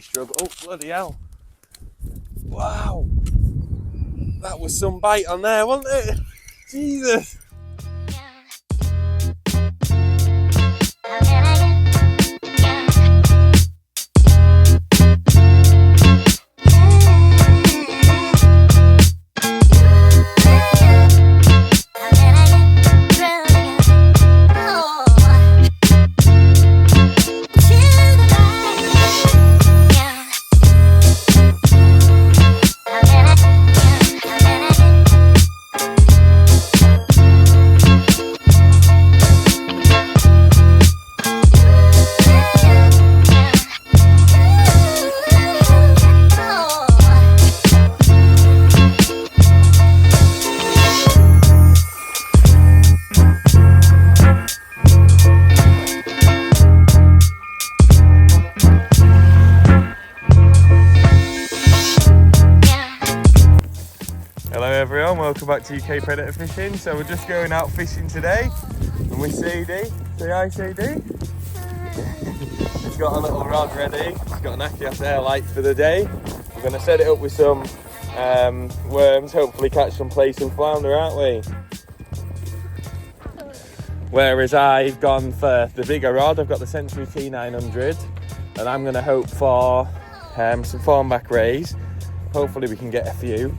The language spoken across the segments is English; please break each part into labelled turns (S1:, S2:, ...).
S1: Struggle. Oh, bloody hell. Wow. That was some bite on there, wasn't it? Jesus. Hello everyone, welcome back to UK Predator Fishing. So we're just going out fishing today and with Sadie. Say hi Sadie. He's got a little rod ready, he's got an Akios air light for the day. We're going to set it up with some worms, hopefully catch some plaice and flounder, aren't we? Whereas I've gone for the bigger rod, I've got the Century T900 and I'm going to hope for some farmback rays. Hopefully we can get a few.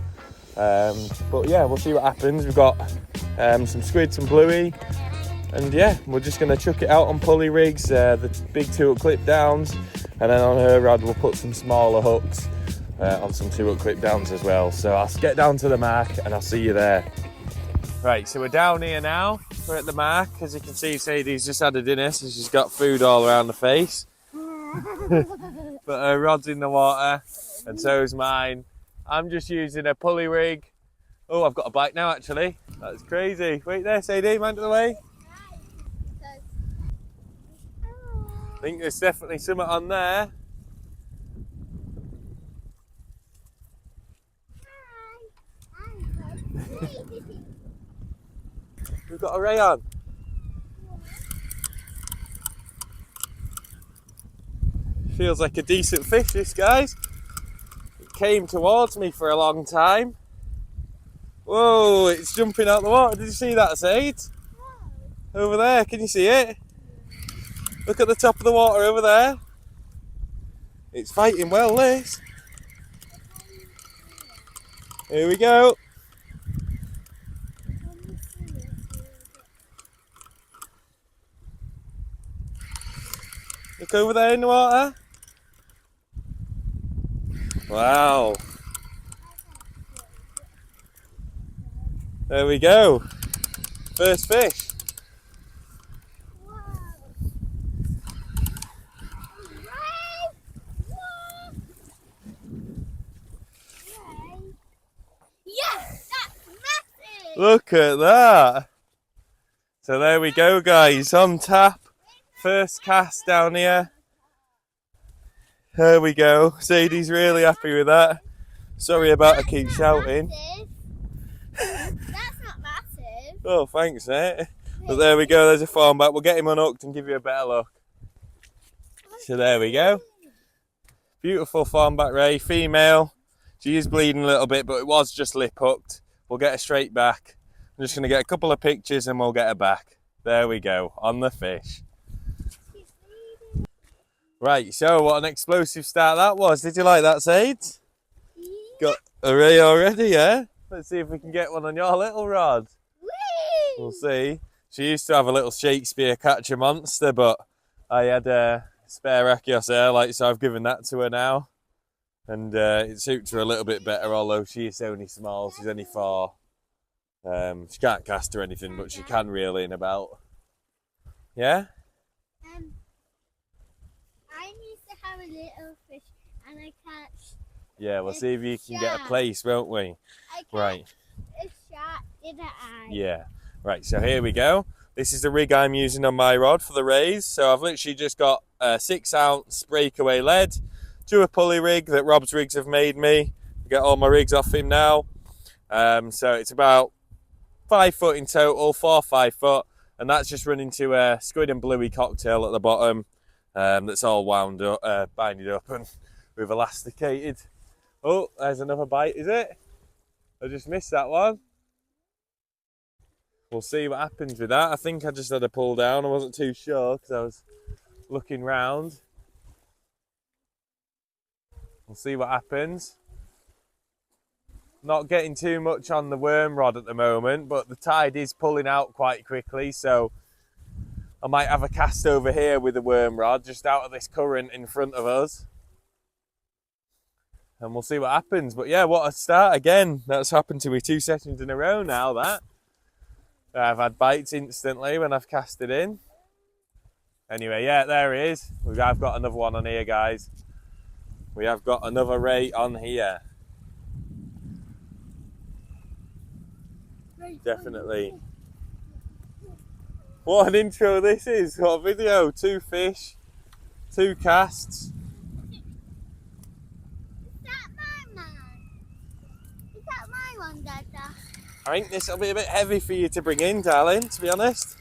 S1: But yeah, we'll see what happens. We've got some squid, some bluey, and yeah, we're just going to chuck it out on pulley rigs, the big 2-hook clip downs, and then on her rod we'll put some smaller hooks on some 2-hook clip downs as well. So I'll get down to the mark and I'll see you there. Right, so we're down here now, we're at the mark. As you can see, Sadie's just had a dinner, so she's got food all around the face. But her rod's in the water, and so is mine. I'm just using a pulley rig. Oh, I've got a bite now actually. That's crazy. Wait there, Sadie, mind of the way. I think there's definitely something on there. We've got a ray on. Feels like a decent fish, this, guys. Came towards me for a long time. Whoa, it's jumping out the water. Did you see that, Sade? Over there, can you see it? Look at the top of the water over there. It's fighting well, this. Here we go. Look over there in the water. Wow. There we go. First fish.
S2: Yes, that's massive.
S1: Look at that. So there we go, guys. On tap. First cast down here. There we go. Sadie's really happy with that. Sorry about her keep shouting.
S2: That's not massive.
S1: Oh, thanks, mate. But there we go. There's a farmback. We'll get him unhooked and give you a better look. So there we go. Beautiful farmback ray, female. She is bleeding a little bit, but it was just lip hooked. We'll get her straight back. I'm just going to get a couple of pictures and we'll get her back. There we go, on the fish. Right, so what an explosive start that was. Did you like that, Sade?
S2: Yeah.
S1: Got a ray already, yeah? Let's see if we can get one on your little rod.
S2: Whee!
S1: We'll see. She used to have a little Shakespeare catcher monster, but I had a spare Akios air light, so I've given that to her now. And it suits her a little bit better, although she is only small. She's only 4. She can't cast or anything, but she can reel in about. Yeah?
S2: I used to have a little fish and I catch.
S1: Yeah, we'll see if you can get a plaice, won't we?
S2: I catch
S1: Right.
S2: a shark, didn't I?
S1: Yeah. Right, so here we go. This is the rig I'm using on my rod for the rays. So I've literally just got a 6-ounce breakaway lead to a pulley rig that Rob's rigs have made me. I get all my rigs off him now. So it's about 5 foot in total, 4 5 foot, and that's just running to a squid and bluey cocktail at the bottom. That's all wound up, binded up, and with elasticated. Oh, there's another bite, is it? I just missed that one. We'll see what happens with that. I think I just had a pull down. I wasn't too sure because I was looking round. We'll see what happens. Not getting too much on the worm rod at the moment, but the tide is pulling out quite quickly, so I might have a cast over here with the worm rod just out of this current in front of us. And we'll see what happens. But yeah, what a start again. That's happened to me 2 sessions in a row now, that. I've had bites instantly when I've cast it in. Anyway, yeah, there it is. I've got another one on here, guys. We have got another ray on here. Definitely. What an intro this is. What a video. 2 fish, 2 casts.
S2: Is that my man? Is that my one, Dada?
S1: I think this will be a bit heavy for you to bring in, darling, to be honest.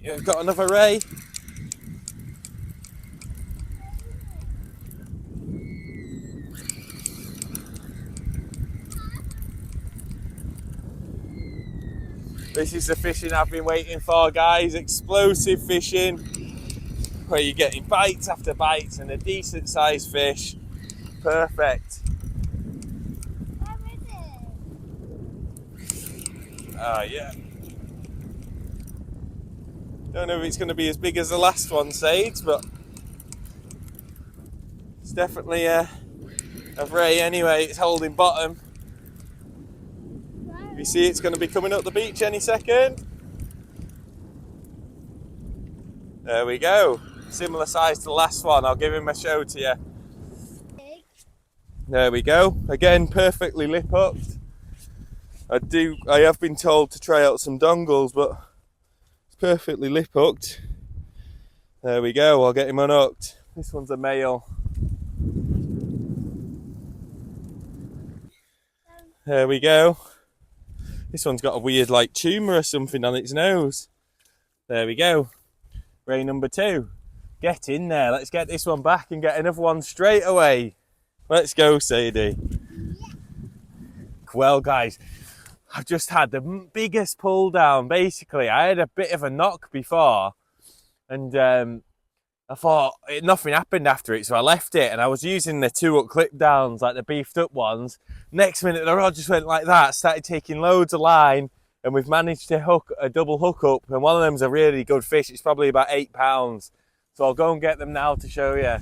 S1: You've got another ray. This is the fishing I've been waiting for, guys. Explosive fishing, where you're getting bites after bites and a decent sized fish. Perfect.
S2: Where is it?
S1: Yeah. Don't know if it's going to be as big as the last one, Sage, but it's definitely a ray anyway. It's holding bottom. You see it's going to be coming up the beach any second. There we go. Similar size to the last one. I'll give him a show to you. There we go. Again, perfectly lip hooked. I have been told to try out some dongles, but it's perfectly lip hooked. There we go. I'll get him unhooked. This one's a male. There we go. This one's got a weird like tumour or something on its nose. There we go. Ray number 2. Get in there. Let's get this one back and get another one straight away. Let's go, Sadie. Yeah. Well, guys, I've just had the biggest pull down. Basically, I had a bit of a knock before, and I thought nothing happened after it, so I left it, and I was using the 2-hook clip downs, like the beefed up ones. Next minute, the rod just went like that, started taking loads of line, and we've managed to hook a double hook up, and one of them's a really good fish. It's probably about 8 pounds. So I'll go and get them now to show you.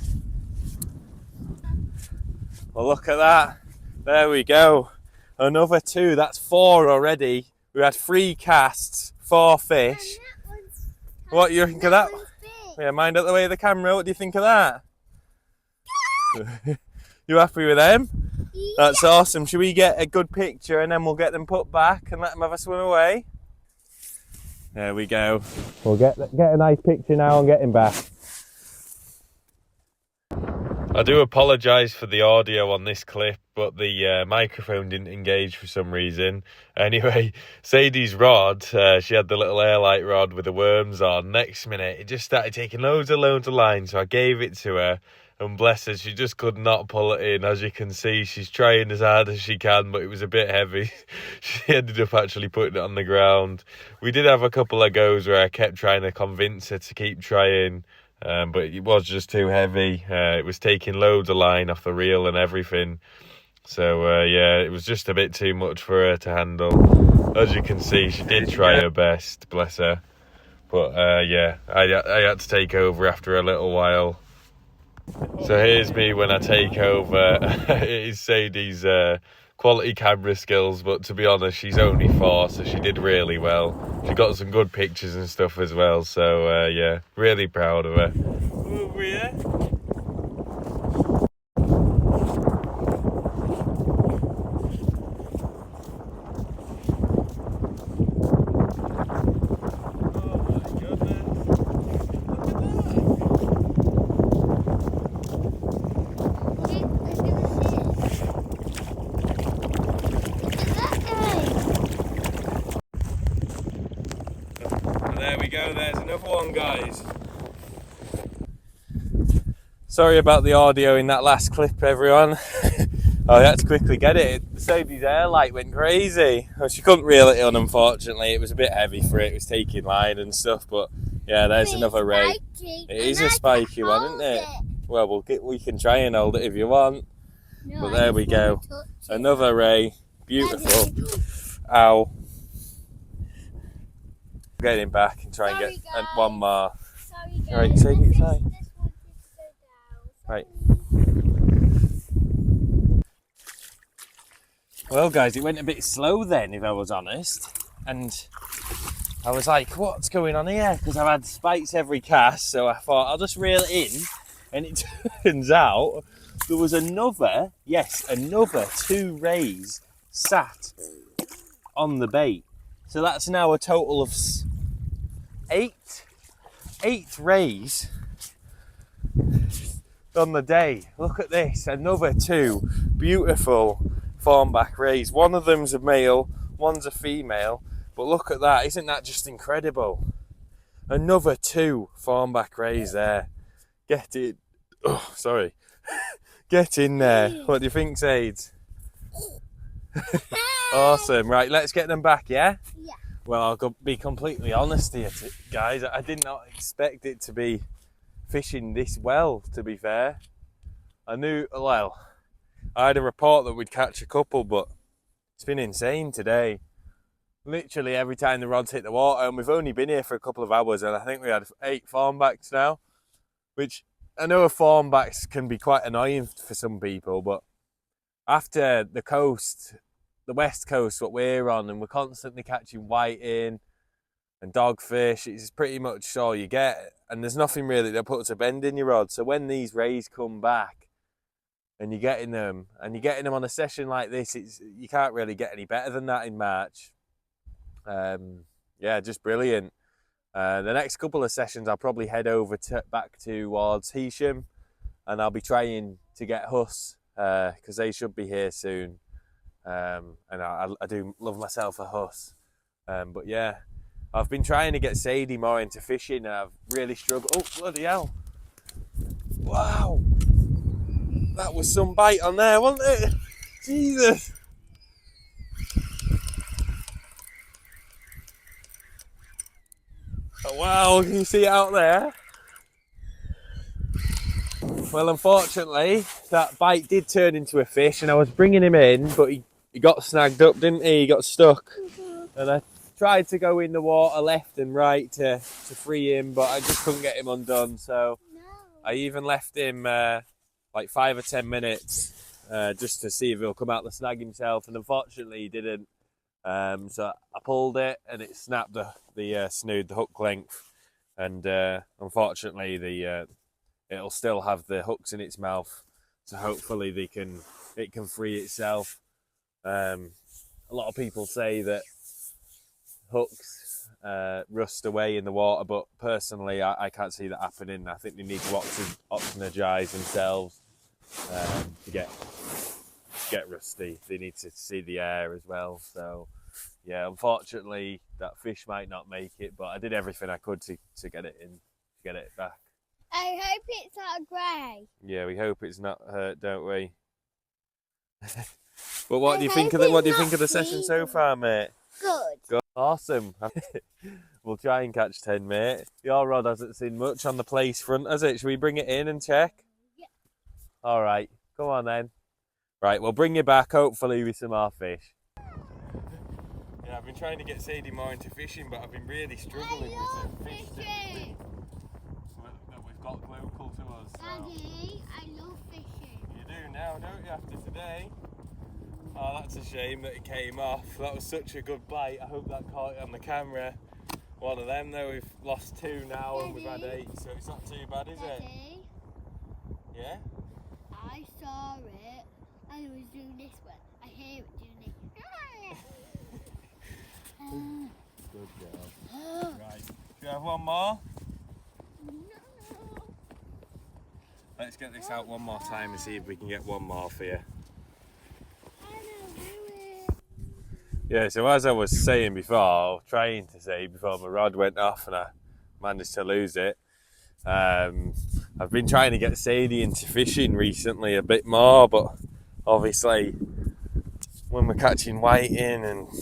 S1: Well, look at that. There we go. Another 2. That's 4 already. We had 3 casts, 4 fish. What you think of that? Yeah, mind out the way of the camera. What do you think of that? You happy with them? Yeah. That's awesome. Should we get a good picture and then we'll get them put back and let them have a swim away? There we go. We'll get a nice picture now and get him back. I do apologise for the audio on this clip, but the microphone didn't engage for some reason. Anyway, Sadie's rod, she had the little airlight rod with the worms on. Next minute, it just started taking loads of line, so I gave it to her. And bless her, she just could not pull it in. As you can see, she's trying as hard as she can, but it was a bit heavy. She ended up actually putting it on the ground. We did have a couple of goes where I kept trying to convince her to keep trying. But it was just too heavy. It was taking loads of line off the reel and everything. So yeah, it was just a bit too much for her to handle. As you can see, she did try her best, bless her. But yeah, I had to take over after a little while. So here's me when I take over. It is Sadie's quality camera skills, but to be honest, she's only 4, so she did really well. She got some good pictures and stuff as well, so yeah, really proud of her. Over here. There we go, there's another one, guys. Sorry about the audio in that last clip, everyone. I had to quickly get it. Sadie's hair light went crazy. Well, she couldn't reel it on, unfortunately. It was a bit heavy for it. It was taking line and stuff, but yeah, there's another ray. It is a spiky one, isn't it? Well, we can try and hold it if you want.
S2: No,
S1: But there we go. Another ray. Beautiful. Ow. Get him back and try and get one more.
S2: Sorry, guys.
S1: Alright, take it time. Right. Well, guys, it went a bit slow then, if I was honest. And I was like, what's going on here? Because I've had spikes every cast, so I thought I'll just reel it in. And it turns out there was another 2 rays sat on the bait. So that's now a total of 8 rays on the day. Look at this, another 2 beautiful fawnback rays. One of them's a male, one's a female, but look at that, isn't that just incredible? Another 2 fawnback rays there. Get it, oh sorry, get in there. What do you think, Sades? Awesome. Right, let's get them back, yeah?
S2: Yeah.
S1: Well, I'll be completely honest here, guys. I did not expect it to be fishing this well, to be fair. I had a report that we'd catch a couple, but it's been insane today. Literally every time the rods hit the water, and we've only been here for a couple of hours, and I think we had 8 fawnbacks now, which I know fawnbacks can be quite annoying for some people, but after the coast, the west coast, what we're on, and we're constantly catching whiting and dogfish, it's pretty much all you get, and there's nothing really that puts a bend in your rod. So when these rays come back and you're getting them on a session like this, you can't really get any better than that in March. Yeah, just brilliant. The next couple of sessions I'll probably head over back towards Heysham, and I'll be trying to get Huss because they should be here soon. And I do love myself a Huss. But yeah, I've been trying to get Sadie more into fishing, and I've really struggled. Oh, bloody hell. Wow. That was some bite on there, wasn't it? Jesus. Oh, wow, can you see it out there? Well, unfortunately, that bite did turn into a fish, and I was bringing him in, but he got snagged up, didn't he? He got stuck. And I tried to go in the water left and right to free him, but I just couldn't get him undone. So I even left him like 5 or 10 minutes just to see if he'll come out the snag himself, and unfortunately he didn't. So I pulled it, and it snapped the snood, the hook length, and unfortunately it'll still have the hooks in its mouth, so hopefully it can free itself. A lot of people say that hooks rust away in the water, but personally I can't see that happening. I think they need to oxygenise themselves to get rusty. They need to see the air as well. So yeah, unfortunately that fish might not make it, but I did everything I could to get it in, to get it back.
S2: I hope it's not grey.
S1: Yeah, we hope it's not hurt, don't we? But what do you think of the session so far, mate?
S2: Good.
S1: Awesome. We'll try and catch 10, mate. Your rod hasn't seen much on the place front, has it? Should we bring it in and check?
S2: Yeah.
S1: All right, come on then. Right, we'll bring you back, hopefully with some more fish. Yeah, I've been trying to get Sadie more into fishing, but I've been really struggling with the fish that we've got local to us. So.
S2: Daddy, I love fishing.
S1: You do now, don't you, after today? Oh, that's a shame that it came off. That was such a good bite. I hope that caught it on the camera. One of them though, we've lost 2 now, Daddy, and we've had 8, so it's not too bad, is
S2: Daddy,
S1: it? Yeah?
S2: I saw it and it was doing this one. I hear it doing it.
S1: Good girl. Right, do you have one more?
S2: No.
S1: Let's get this out one more time and see if we can get one more for you. Yeah, so as I was saying before, trying to say before my rod went off and I managed to lose it, I've been trying to get Sadie into fishing recently a bit more, but obviously when we're catching whiting and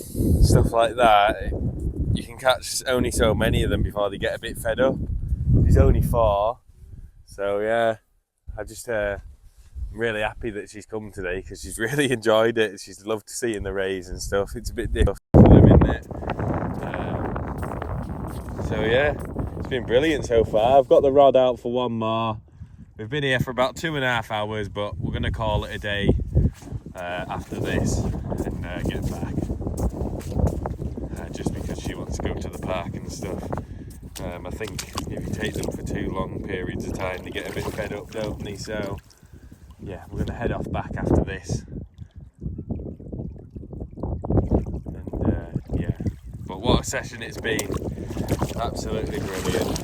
S1: stuff like that, you can catch only so many of them before they get a bit fed up. She's only 4, so yeah, I'm really happy that she's come today because she's really enjoyed it. She's loved seeing the rays and stuff. It's a bit difficult for them, isn't it? So yeah, it's been brilliant so far. I've got the rod out for one more. We've been here for about 2.5 hours, but we're going to call it a day after this and get back. Just because she wants to go to the park and stuff. I think if you take them for too long periods of time, they get a bit fed up, don't they? So yeah, we're going to head off back after this. And yeah, but what a session it's been. Absolutely brilliant.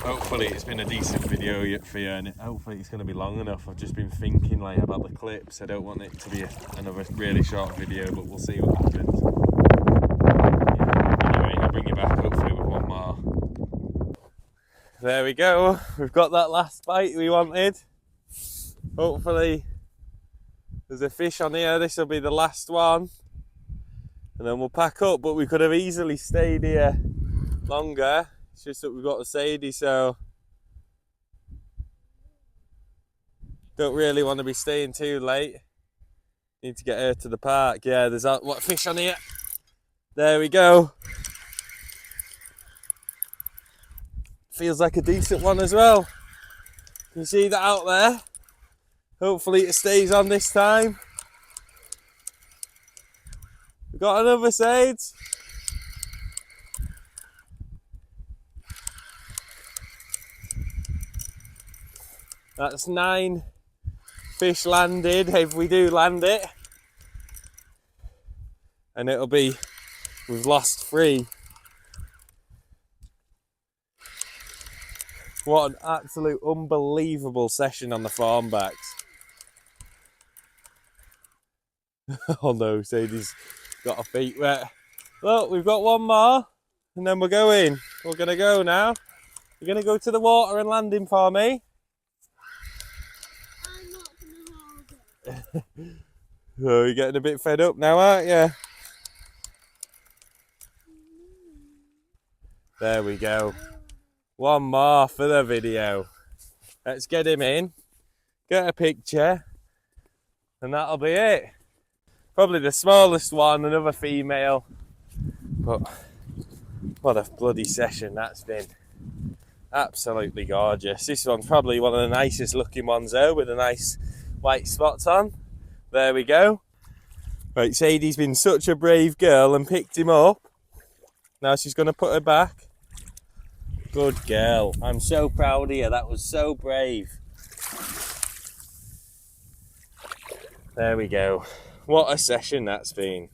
S1: Hopefully it's been a decent video for you, and hopefully it's going to be long enough. I've just been thinking like about the clips. I don't want it to be another really short video, but we'll see what happens. Yeah. Anyway, I'll bring you back hopefully with one more. There we go. We've got that last bite we wanted. Hopefully there's a fish on here. This will be the last one, and then we'll pack up. But we could have easily stayed here longer. It's just that we've got a Sadie, so don't really want to be staying too late. Need to get her to the park. Yeah, there's what fish on here. There we go. Feels like a decent one as well. Can you see that out there? Hopefully it stays on this time. We've got another Sade. That's 9 fish landed, if we do land it. And it'll be, we've lost 3. What an absolute unbelievable session on the farmbacks. Oh no, Sadie's got her feet wet. Look, we've got one more, and then we're going. We're going to go now. You're going to go to the water and land him for me?
S2: I'm not going to hold it.
S1: Oh, you're getting a bit fed up now, aren't you? There we go. One more for the video. Let's get him in, get a picture, and that'll be it. Probably the smallest one, another female. But what a bloody session that's been. Absolutely gorgeous. This one's probably one of the nicest looking ones though, with the nice white spots on. There we go. Right, Sadie's been such a brave girl and picked him up. Now she's going to put her back. Good girl. I'm so proud of you. That was so brave. There we go. What a session that's been.